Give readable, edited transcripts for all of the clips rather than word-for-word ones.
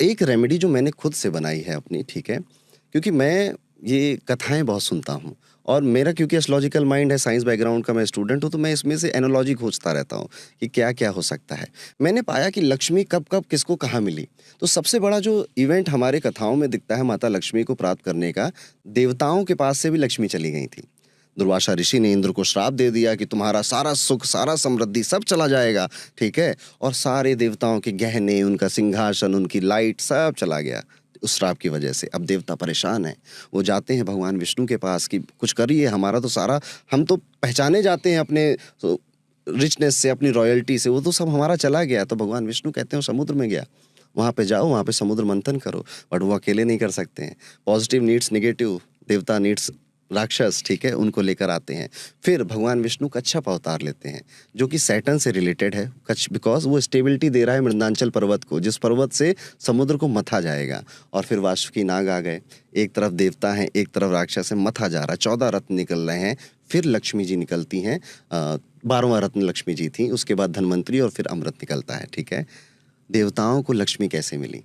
एक रेमेडी जो मैंने खुद से बनाई है अपनी, ठीक है? क्योंकि मैं ये कथाएँ बहुत सुनता हूँ और मेरा क्योंकि एस्ट्रोलॉजिकल माइंड है, साइंस बैकग्राउंड का मैं स्टूडेंट हूँ, तो मैं इसमें से एनालॉजी खोजता रहता हूँ कि क्या-क्या हो सकता है। मैंने पाया कि लक्ष्मी कब-कब किसको कहाँ मिली। तो सबसे बड़ा जो इवेंट हमारे कथाओं में दिखता है माता लक्ष्मी को प्राप्त करने का, देवताओं के पास से भी लक्ष्मी चली गई थी। दुर्वासा ऋषि ने इंद्र को श्राप दे दिया कि तुम्हारा सारा सुख, सारा समृद्धि सब चला जाएगा, ठीक है? और सारे देवताओं के गहने, उनका सिंहासन, उनकी लाइट सब चला गया उस श्राप की वजह से। अब देवता परेशान हैं। वो जाते हैं भगवान विष्णु के पास कि कुछ करिए, हमारा तो सारा, हम तो पहचाने जाते हैं अपने रिचनेस से, अपनी रॉयल्टी से, वो तो सब हमारा चला गया। तो भगवान विष्णु कहते हैं वो समुद्र में गया, वहाँ पे जाओ, वहाँ पे समुद्र मंथन करो। बट वो अकेले नहीं कर सकते हैं। पॉजिटिव नीड्स नेगेटिव, देवता नीड्स राक्षस, ठीक है, उनको लेकर आते हैं। फिर भगवान विष्णु कच्छप अवतार लेते हैं, जो कि सैटर्न से रिलेटेड है। कच्छ बिकॉज़ वो स्टेबिलिटी दे रहा है मृदांचल पर्वत को, जिस पर्वत से समुद्र को मथा जाएगा। और फिर वासुकी नाग आ गए, एक तरफ देवता हैं, एक तरफ राक्षस है, मथा जा रहा है, 14 रत्न निकल रहे हैं। फिर लक्ष्मी जी निकलती हैं, 12वां रत्न लक्ष्मी जी थी, उसके बाद धनवंतरी और फिर अमृत निकलता है, ठीक है। देवताओं को लक्ष्मी कैसे मिली?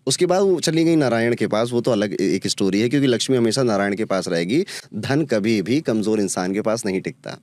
उसके बाद वो चली गई नारायण के पास, वो तो अलग एक स्टोरी है, क्योंकि लक्ष्मी हमेशा नारायण के पास रहेगी। धन कभी भी कमज़ोर इंसान के पास नहीं टिकता।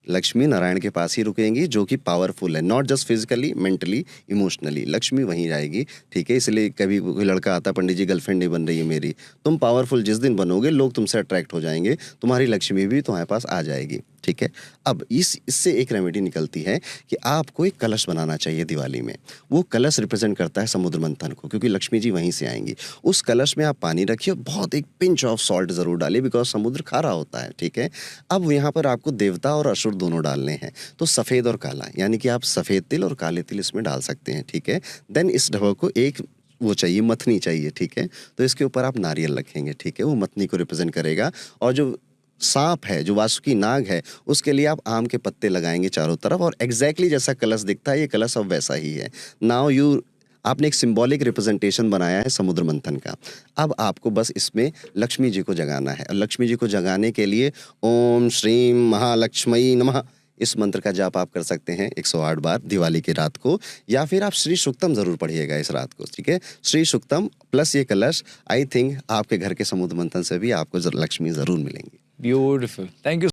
लक्ष्मी नारायण के पास ही रुकेंगी, जो कि पावरफुल है, not just physically, mentally, emotionally. Lakshmi वहीं जाएगी, ठीक है? इसलिए कभी कोई लड़का आता, पंडित जी गर्लफ्रेंड नहीं बन रही है मेरी। तुम पावरफुल जिस दिन बनोगे, लोग तुमसे अट्रैक्ट हो जाएंगे, तुम्हारी लक्ष्मी भी तुम्हारे पास आ जाएगी, ठीक है? अब इससे एक रेमेडी निकलती है कि आपको एक कलश बनाना चाहिए दिवाली में। वो कलश रिप्रेजेंट करता है समुद्र मंथन को, क्योंकि लक्ष्मी जी वहीं से आएंगी। उस कलश में आप पानी रखिए, बहुत एक पिंच ऑफ सॉल्ट ज़रूर डालिए, बिकॉज समुद्र खारा होता है, ठीक है? अब यहाँ पर आपको देवता और असुर दोनों डालने हैं, तो सफ़ेद और काला, यानी कि आप सफ़ेद तिल और काले तिल इसमें डाल सकते हैं, ठीक है? देन इस ढवा को एक वो चाहिए, मथनी चाहिए, ठीक है? तो इसके ऊपर आप नारियल रखेंगे, ठीक है? वो मथनी को रिप्रेजेंट करेगा। और जो सांप है, जो वासुकी नाग है, उसके लिए आप आम के पत्ते लगाएंगे चारों तरफ, और एग्जैक्टली जैसा कलश दिखता है, ये कलश अब वैसा ही है। नाउ आपने एक सिंबॉलिक रिप्रेजेंटेशन बनाया है समुद्र मंथन का। अब आपको बस इसमें लक्ष्मी जी को जगाना है, और लक्ष्मी जी को जगाने के लिए ओम श्रीम महालक्ष्मी नमः इस मंत्र का जाप आप कर सकते हैं 108 बार दिवाली की रात को, या फिर आप श्री सूक्तम ज़रूर पढ़िएगा इस रात को, ठीक है? श्री सूक्तम प्लस ये कलश, आई थिंक आपके घर के समुद्र मंथन से भी आपको लक्ष्मी ज़रूर मिलेंगी। Beautiful, thank you.